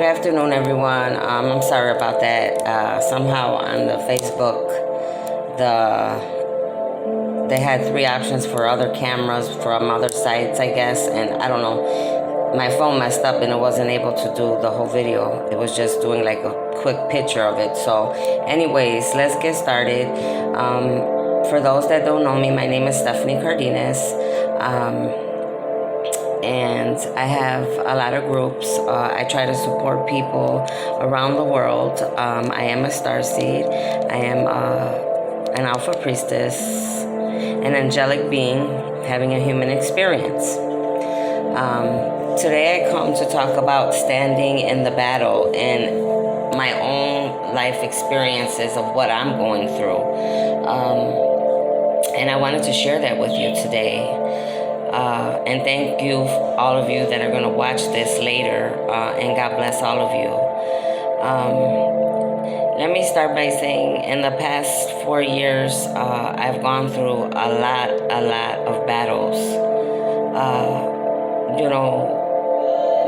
Good afternoon, everyone. I'm sorry about that. Somehow on the Facebook, they had three options for other cameras from other sites, I guess, and I don't know. My phone messed up and it wasn't able to do the whole video. It was just doing like a quick picture of it. So, anyways, let's get started. For those that don't know me, my name is Stephanie Cardenas. And I have a lot of groups. I try to support people around the world. I am a starseed. I am an alpha priestess, an angelic being having a human experience. Today I come to talk about standing in the battle and my own life experiences of what I'm going through. And I wanted to share that with you today. And thank you, all of you that are going to watch this later, and God bless all of you. Let me start by saying in the past 4 years, I've gone through a lot of battles.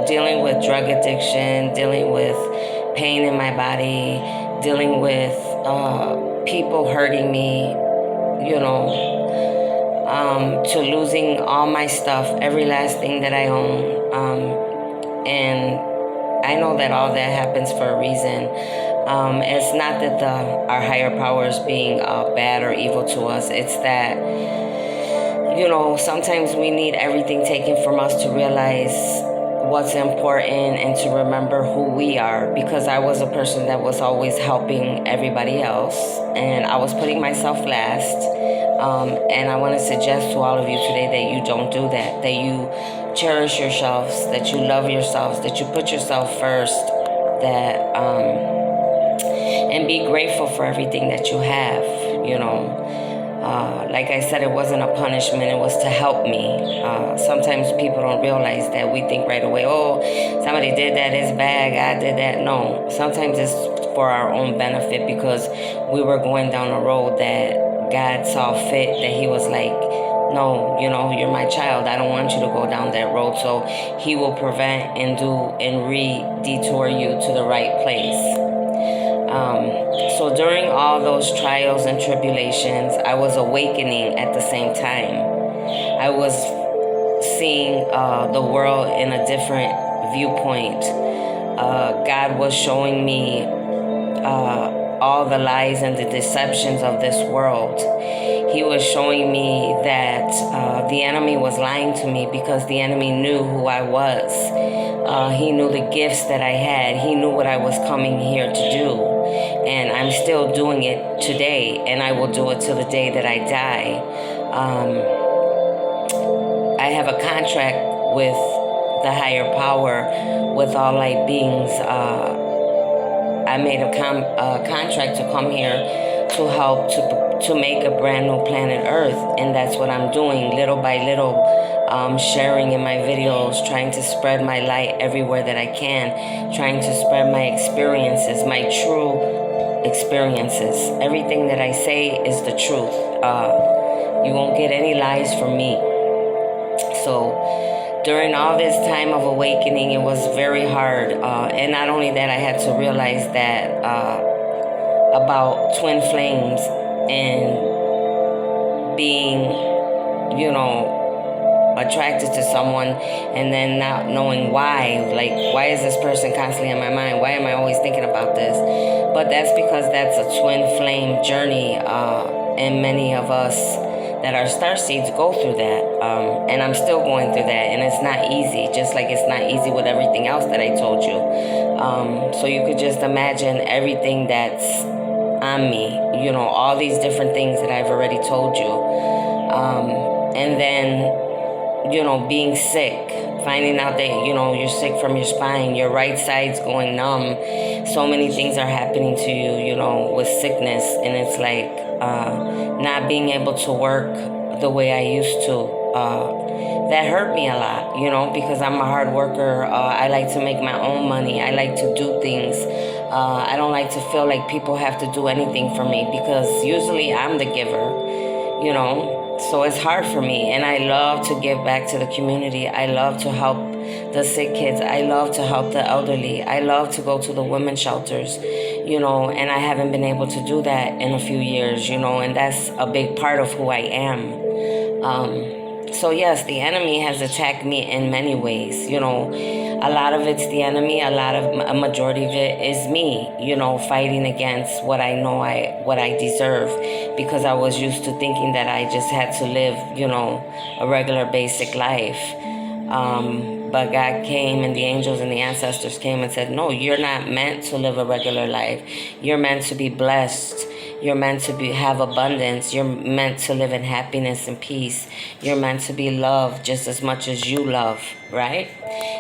Dealing with drug addiction, dealing with pain in my body, dealing with people hurting me, to losing all my stuff, every last thing that I own. And I know that all that happens for a reason. It's not that our higher power is being bad or evil to us. It's that, sometimes we need everything taken from us to realize what's important and to remember who we are, because I was a person that was always helping everybody else and I was putting myself last. And I want to suggest to all of you today that you don't do that you cherish yourselves, that you love yourselves, that you put yourself first, that and be grateful for everything that you have. Like I said, it wasn't a punishment, it was to help me. Sometimes people don't realize that. We think right away, oh, somebody did that, it's bad, God did that. No, sometimes it's for our own benefit, because we were going down a road that God saw fit, that he was like, no, you're my child, I don't want you to go down that road. So he will prevent and detour you to the right place. So during all those trials and tribulations, I was awakening at the same time. I was seeing the world in a different viewpoint. God was showing me all the lies and the deceptions of this world. He was showing me that the enemy was lying to me, because the enemy knew who I was. He knew the gifts that I had. He knew what I was coming here to do. And I'm still doing it today, and I will do it till the day that I die. I have a contract with the higher power, with all light beings. I made a contract to come here to help to make a brand new planet Earth, and that's what I'm doing, little by little, sharing in my videos, trying to spread my light everywhere that I can, trying to spread my experiences, my true experiences. Everything that I say is the truth. You won't get any lies from me. So during all this time of awakening, it was very hard. And not only that, I had to realize that about twin flames and being, attracted to someone and then not knowing why. Like, why is this person constantly in my mind? Why am I always thinking about this? But that's because that's a twin flame journey. And many of us that are starseeds go through that. And I'm still going through that. And it's not easy, just like it's not easy with everything else that I told you. So you could just imagine everything that's on me, all these different things that I've already told you. And then, being sick, finding out that, you're sick from your spine, your right side's going numb. So many things are happening to you, with sickness. And it's like not being able to work the way I used to. That hurt me a lot, because I'm a hard worker. I like to make my own money. I like to do things. I don't like to feel like people have to do anything for me, because usually I'm the giver, So it's hard for me, and I love to give back to the community. I love to help the sick kids. I love to help the elderly. I love to go to the women's shelters, and I haven't been able to do that in a few years, and that's a big part of who I am. So yes, the enemy has attacked me in many ways. A lot of it's the enemy. A majority of it is me. Fighting against what I know what I deserve, because I was used to thinking that I just had to live, a regular basic life. But God came, and the angels and the ancestors came and said, no, you're not meant to live a regular life. You're meant to be blessed. You're meant to have abundance. You're meant to live in happiness and peace. You're meant to be loved just as much as you love, right?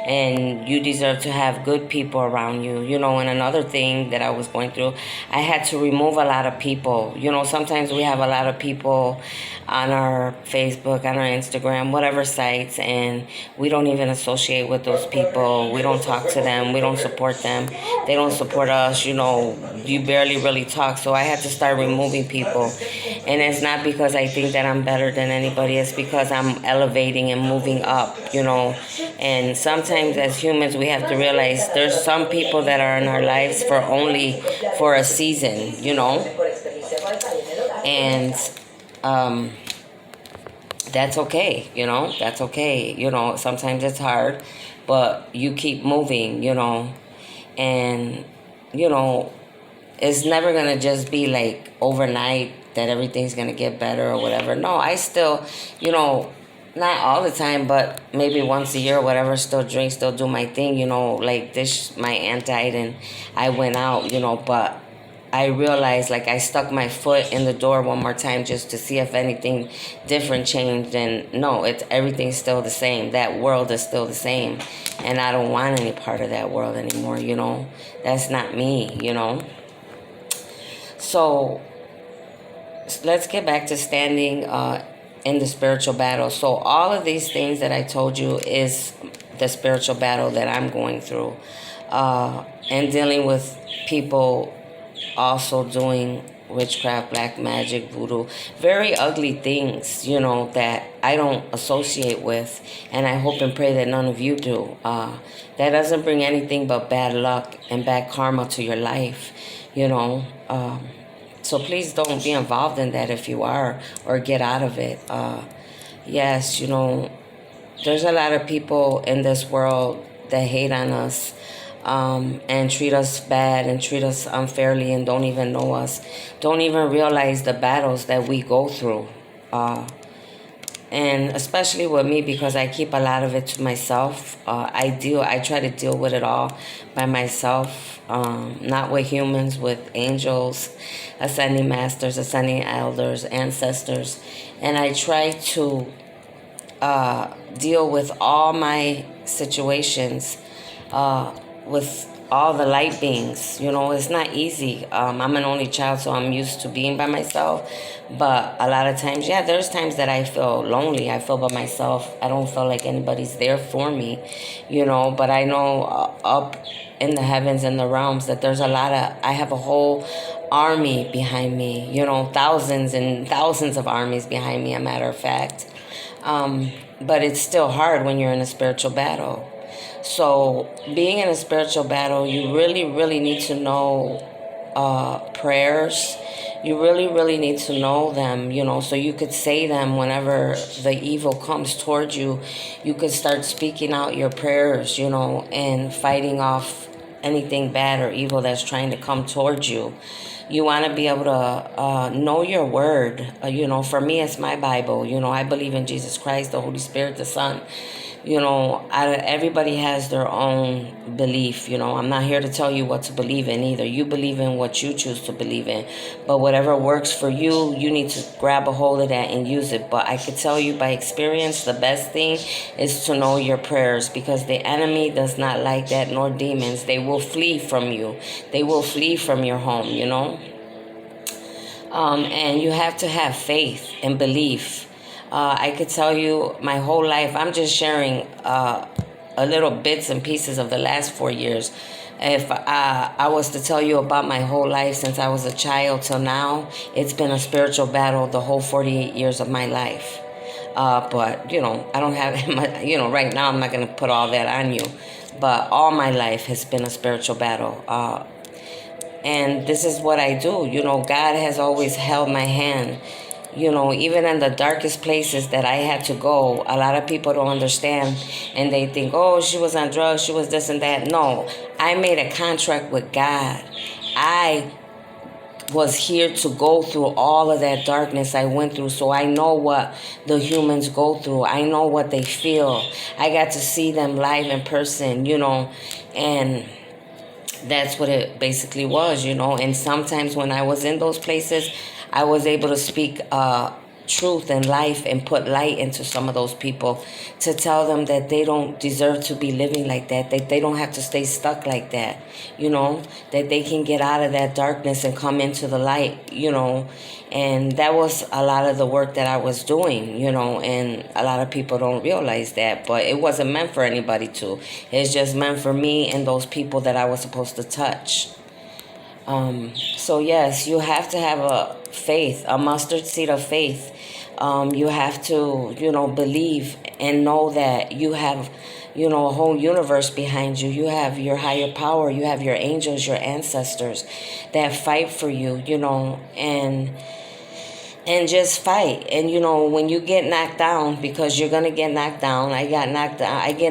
And you deserve to have good people around you. And another thing that I was going through, I had to remove a lot of people. Sometimes we have a lot of people on our Facebook, on our Instagram, whatever sites, and we don't even associate with those people. We don't talk to them. We don't support them. They don't support us. You barely really talk. So I had to start removing people. And it's not because I think that I'm better than anybody. It's because I'm elevating and moving up, And sometimes as humans, we have to realize there's some people that are in our lives for a season, And that's okay, that's okay. Sometimes it's hard, but you keep moving, and, it's never going to just be like overnight that everything's going to get better or whatever. No, I still, not all the time, but maybe once a year or whatever, still drink, still do my thing, like this, my aunt died and I went out, but I realized like I stuck my foot in the door one more time just to see if anything different changed, and no, everything's still the same. That world is still the same, and I don't want any part of that world anymore, That's not me, So let's get back to standing in the spiritual battle. So all of these things that I told you is the spiritual battle that I'm going through, and dealing with people also doing witchcraft, black magic, voodoo, very ugly things, that I don't associate with, and I hope and pray that none of you do. That doesn't bring anything but bad luck and bad karma to your life, so please don't be involved in that if you are, or get out of it. Yes, there's a lot of people in this world that hate on us, and treat us bad and treat us unfairly and don't even know us, don't even realize the battles that we go through. And especially with me, because I keep a lot of it to myself. I try to deal with it all by myself, not with humans, with angels, ascending masters, ascending elders, ancestors. And I try to deal with all my situations with all the light beings. It's not easy. I'm an only child, so I'm used to being by myself. But a lot of times, there's times that I feel lonely. I feel by myself. I don't feel like anybody's there for me, But I know up in the heavens and the realms that there's I have a whole army behind me, thousands and thousands of armies behind me, a matter of fact. But it's still hard when you're in a spiritual battle. So being in a spiritual battle, you really, really need to know prayers. You really, really need to know them, so you could say them whenever the evil comes towards you. You could start speaking out your prayers, and fighting off anything bad or evil that's trying to come towards you. You want to be able to know your word. For me, it's my Bible. I believe in Jesus Christ, the Holy Spirit, the Son. Everybody has their own belief. I'm not here to tell you what to believe in either. You believe in what you choose to believe in. But whatever works for you, you need to grab a hold of that and use it. But I could tell you by experience, the best thing is to know your prayers, because the enemy does not like that, nor demons. They will flee from you. They will flee from your home, And you have to have faith and belief. I could tell you my whole life. I'm just sharing a little bits and pieces of the last 4 years. If I was to tell you about my whole life since I was a child till now, it's been a spiritual battle the whole 48 years of my life. But, I don't have, right now I'm not going to put all that on you. But all my life has been a spiritual battle. And this is what I do. God has always held my hand. Even in the darkest places that I had to go, a lot of people don't understand and they think, oh, she was on drugs, she was this and that. No, I made a contract with God. I was here to go through all of that darkness I went through, so I know what the humans go through. I know what they feel. I got to see them live in person, and that's what it basically was, and sometimes when I was in those places, I was able to speak truth and life and put light into some of those people to tell them that they don't deserve to be living like that they don't have to stay stuck like that, that they can get out of that darkness and come into the light, and that was a lot of the work that I was doing, and a lot of people don't realize that, but it wasn't meant for anybody to. It's just meant for me and those people that I was supposed to touch. So yes, you have to have a faith, a mustard seed of faith. You have to, believe and know that you have, a whole universe behind you. You have your higher power. You have your angels, your ancestors that fight for you, and just fight. And when you get knocked down, because you're gonna get knocked down, I get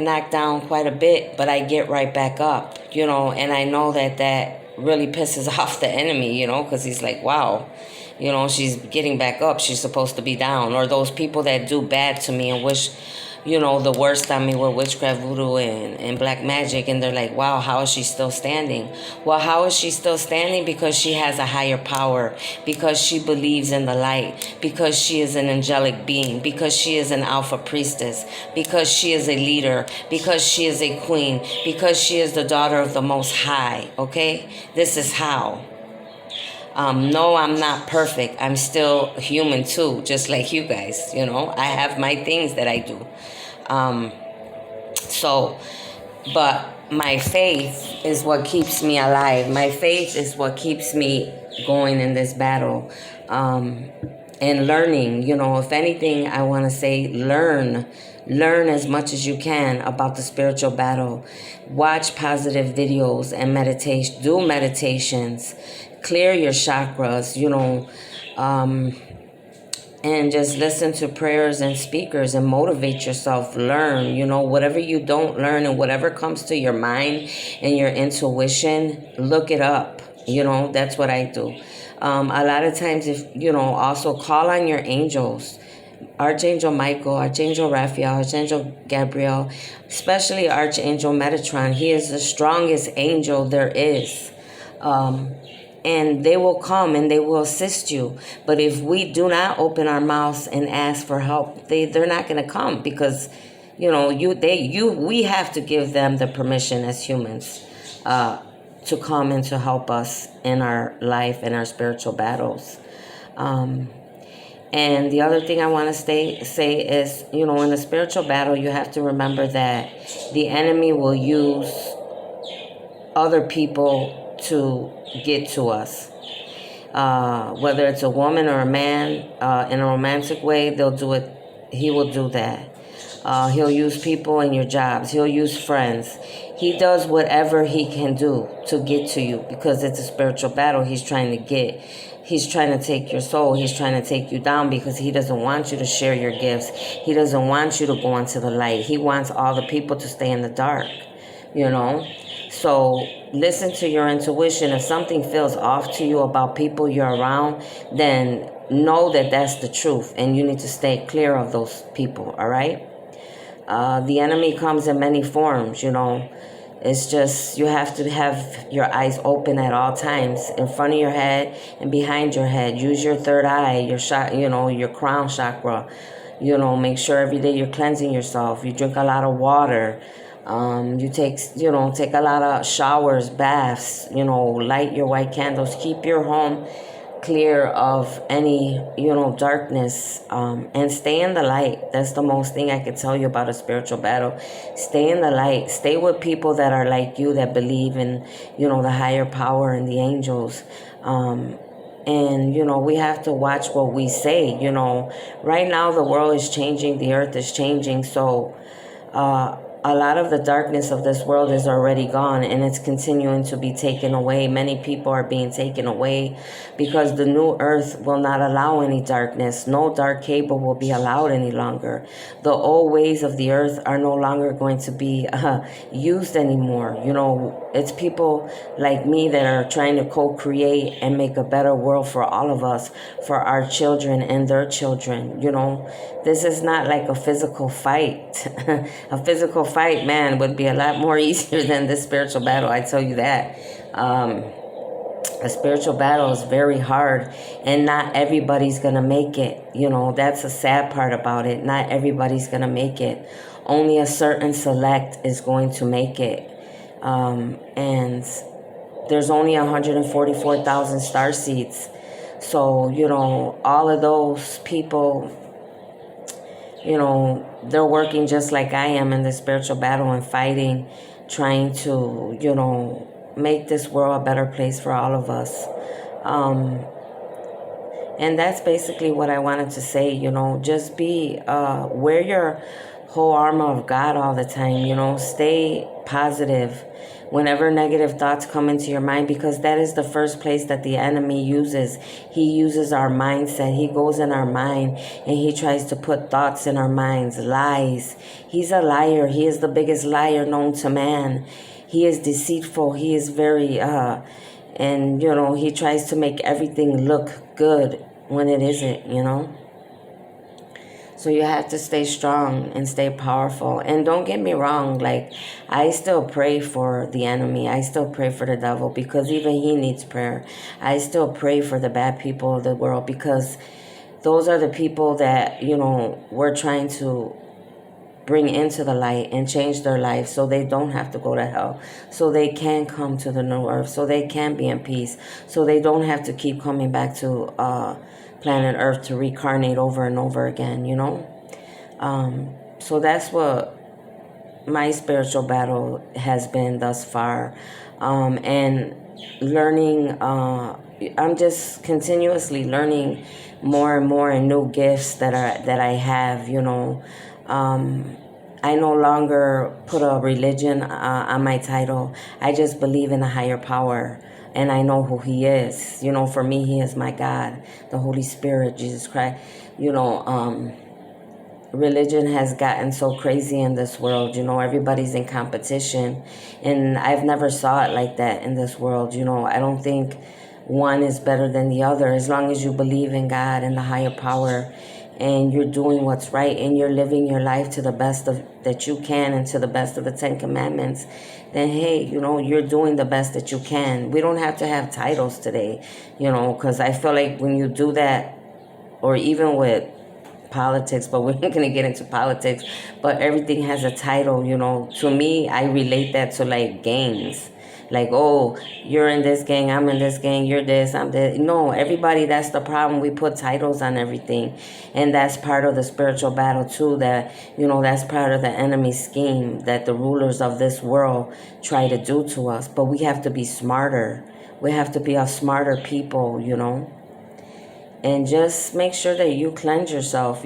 knocked down quite a bit, but I get right back up, and I know that really pisses off the enemy, because he's like, wow, she's getting back up, she's supposed to be down. Or those people that do bad to me and wish the worst on me with witchcraft, voodoo, and black magic, and they're like, wow, how is she still standing? Well, how is she still standing? Because she has a higher power, because she believes in the light, because she is an angelic being, because she is an alpha priestess, because she is a leader, because she is a queen, because she is the daughter of the Most High, okay? This is how. No, I'm not perfect. I'm still human too, just like you guys, I have my things that I do. But my faith is what keeps me alive. My faith is what keeps me going in this battle. And learning, if anything, I want to say learn as much as you can about the spiritual battle. Watch positive videos and meditation. Do meditations. Clear your chakras, and just listen to prayers and speakers and motivate yourself. Learn, whatever you don't learn and whatever comes to your mind and your intuition, look it up. That's what I do. A lot of times, if also call on your angels. Archangel Michael, Archangel Raphael, Archangel Gabriel, especially Archangel Metatron. He is the strongest angel there is. And they will come and they will assist you. But if we do not open our mouths and ask for help, they're not going to come, because we have to give them the permission as humans to come and to help us in our life and our spiritual battles. And the other thing I want to say is, in the spiritual battle, you have to remember that the enemy will use other people to get to us. Whether it's a woman or a man, in a romantic way, they'll do it. He will do that. He'll use people in your jobs. He'll use friends. He does whatever he can do to get to you, because it's a spiritual battle. He's trying to take your soul. He's trying to take you down, because he doesn't want you to share your gifts. He doesn't want you to go into the light. He wants all the people to stay in the dark, So listen to your intuition. If something feels off to you about people you're around, then know that that's the truth, and you need to stay clear of those people, all right? The enemy comes in many forms, It's just, you have to have your eyes open at all times, in front of your head and behind your head. Use your third eye, your crown chakra. Make sure every day you're cleansing yourself. You drink a lot of water. You take a lot of showers, baths, light your white candles. Keep your home clear of any, darkness, and stay in the light. That's the most thing I could tell you about a spiritual battle. Stay in the light. Stay with people that are like you, that believe in, the higher power and the angels. And, we have to watch what we say. Right now the world is changing, the earth is changing. So a lot of the darkness of this world is already gone, and it's continuing to be taken away. Many people are being taken away because the new earth will not allow any darkness. No dark cable will be allowed any longer. The old ways of the earth are no longer going to be used anymore. It's people like me that are trying to co-create and make a better world for all of us, for our children and their children. This is not like a physical fight. A physical fight, man, would be a lot more easier than this spiritual battle. I tell you that. A spiritual battle is very hard, and not everybody's going to make it. That's a sad part about it. Not everybody's going to make it. Only a certain select is going to make it. And there's only 144,000 star seeds. So, all of those people, they're working just like I am in the spiritual battle and fighting, trying to, make this world a better place for all of us. And that's basically what I wanted to say. Just wear your whole armor of God all the time. Stay positive whenever negative thoughts come into your mind, because that is the first place that the enemy uses. He uses our mindset. He goes in our mind and he tries to put thoughts in our minds, lies. He's a liar. He is the biggest liar known to man. He is deceitful. He is very, and he tries to make everything look good when it isn't. So you have to stay strong and stay powerful. And don't get me wrong, like, I still pray for the enemy. I still pray for the devil, because even he needs prayer. I still pray for the bad people of the world, because those are the people that, we're trying to bring into the light and change their life so they don't have to go to hell, so they can come to the new earth, so they can be in peace, so they don't have to keep coming back to planet Earth to reincarnate over and over again, So that's what my spiritual battle has been thus far. And learning, I'm just continuously learning more and more and new gifts that I have, I no longer put a religion on my title. I just believe in a higher power. And I know who he is. For me, he is my God, the Holy Spirit, Jesus Christ. Religion has gotten so crazy in this world. Everybody's in competition. And I've never saw it like that in this world. I don't think one is better than the other. As long as you believe in God and the higher power, and you're doing what's right, and you're living your life to the best of that you can, and to the best of the 10 Commandments, then hey, you're doing the best that you can. We don't have to have titles today, because I feel like when you do that, or even with politics, but we're not going to get into politics, but everything has a title. To me, I relate that to like gangs. Like, oh, you're in this gang, I'm in this gang, you're this, I'm this. No, everybody, that's the problem. We put titles on everything. And that's part of the spiritual battle too, that, that's part of the enemy's scheme that the rulers of this world try to do to us. But we have to be smarter. We have to be a smarter people, And just make sure that you cleanse yourself,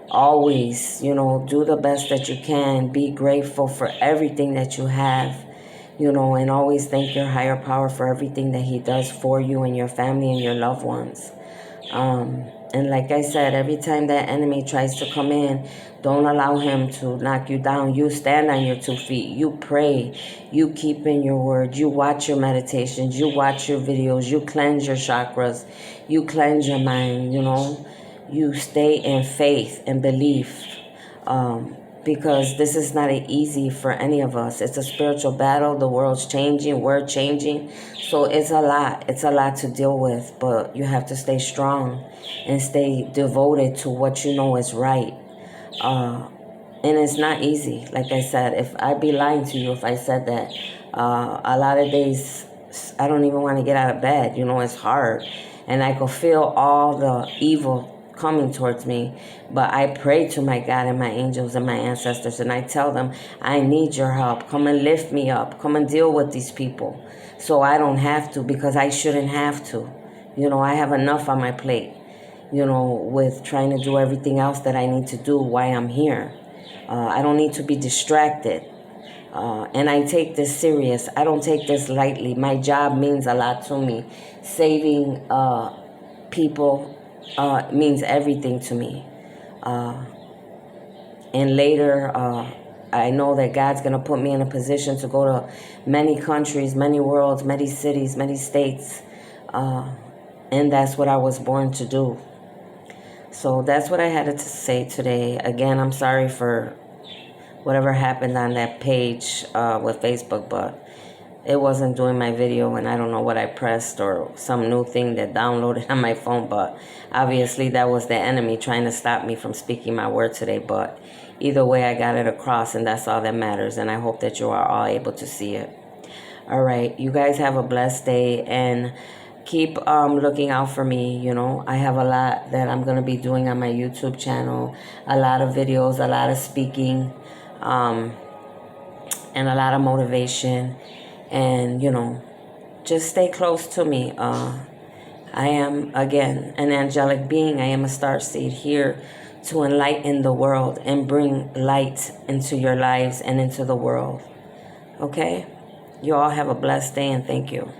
always, do the best that you can. Be grateful for everything that you have. And always thank your higher power for everything that he does for you and your family and your loved ones. And like I said, every time that enemy tries to come in, don't allow him to knock you down. You stand on your 2 feet. You pray. You keep in your word. You watch your meditations. You watch your videos. You cleanse your chakras. You cleanse your mind, You stay in faith and belief. Because this is not easy for any of us. It's a spiritual battle. The world's changing. We're changing. So it's a lot. It's a lot to deal with. But you have to stay strong and stay devoted to what you know is right. And it's not easy. Like I said, if I'd be lying to you if I said that. A lot of days, I don't even want to get out of bed. It's hard. And I could feel all the evil coming towards me, but I pray to my God and my angels and my ancestors, and I tell them, I need your help. Come and lift me up. Come and deal with these people, so I don't have to, because I shouldn't have to. You know, I have enough on my plate, you know, with trying to do everything else that I need to do while I'm here. I don't need to be distracted. And I take this serious. I don't take this lightly. My job means a lot to me. Saving people means everything to me. And later, I know that God's going to put me in a position to go to many countries, many worlds, many cities, many states. And that's what I was born to do. So that's what I had to say today. Again, I'm sorry for whatever happened on that page with Facebook, but it wasn't doing my video, and I don't know what I pressed or some new thing that downloaded on my phone, but obviously that was the enemy trying to stop me from speaking my word today. But either way, I got it across, and that's all that matters, and I hope that you are all able to see it. All right, you guys have a blessed day, and keep looking out for me. You know, I have a lot that I'm going to be doing on my YouTube channel, a lot of videos, a lot of speaking, and a lot of motivation. And, you know, just stay close to me. I am, again, an angelic being. I am a star seed here to enlighten the world and bring light into your lives and into the world. Okay? You all have a blessed day, and thank you.